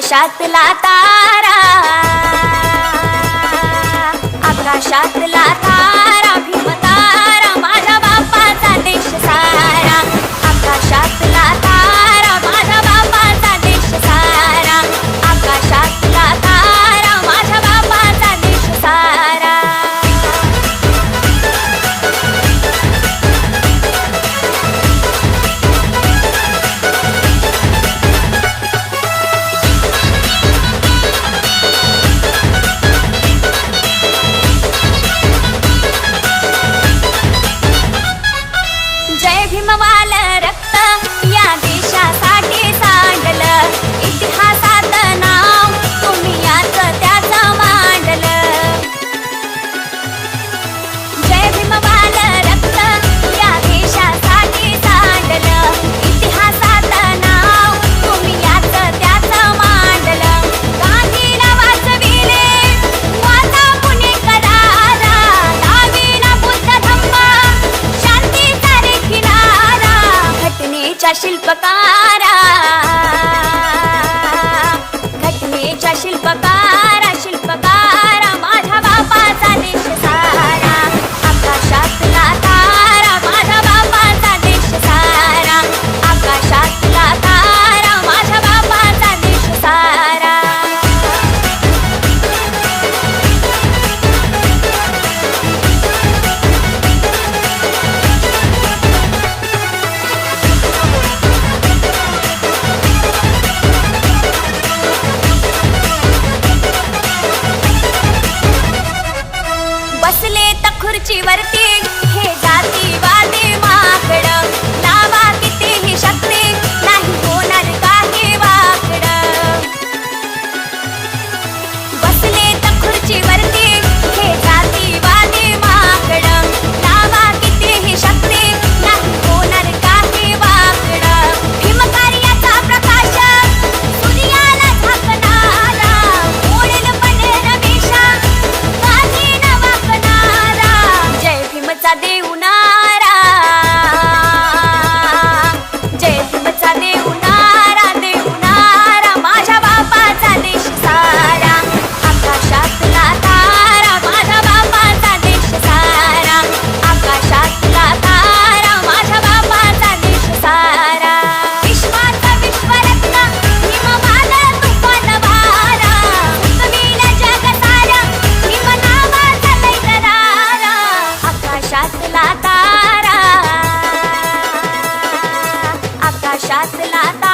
आकाशातला तारा, आकाशातला तारा, भीमतारा, माझ्या बापाचा देश सारा. आकाशातला तारा, माझ्या बापाचा देश सारा. आकाशातला तारा, माझ्या बापाचा देश सारा. जय भीमवाल रक्त या देशासाठी सांडलं, इतिहासात नाव तुम्ही याच त्याचं मांडलं. जय भीमवाल रक्त या देशासाठी सांडलं, इतिहासात नाव तुम्ही याच त्याचं मांडलं. गांधीला वाचविले वाचा पुणेकराला, लाविला बुद्ध धम्म शांतीचा रे किनारा. घटनेच्या शिल्पकारा, घटनेच्या शिल्पकारा, शिल्पकारा, माझ्या बापाचा देश सारा. आकाशातला तारा, माझ्या बापाचा देश सारा. आकाशातला तारा, माझ्या बापाचा देश सारा. बसले त खुर्चीवरती हे जातीवादी माकडं, लावा कितीही शक्ती नाही होणार काही वाकडं. बसले त खुर्चीवरती हे जातीवादी माकडं, लावा कितीही शक्ती नाही होणार काही वाकडं. भीमकार्याचा प्रकाश सूर्याला झाकणारा, ओढेल पण रमेशा काठी न वाकणारा. जय भीमचा देवनारा, जय भीमचा देवनारा, देवनारा, माझ्या बापाचा देश सारा. आकाशातला तारा, माझ्या बापाचा देश सारा. आकाशातला तारा, माझ्या बापाचा देश सारा. विश्वाचा विश्वरत्न भीमवाल तुफान वारा, उगविल जग सारा, भीम नावाचा लय दरारा. आकाशातला तारा, आकाशातला तारा.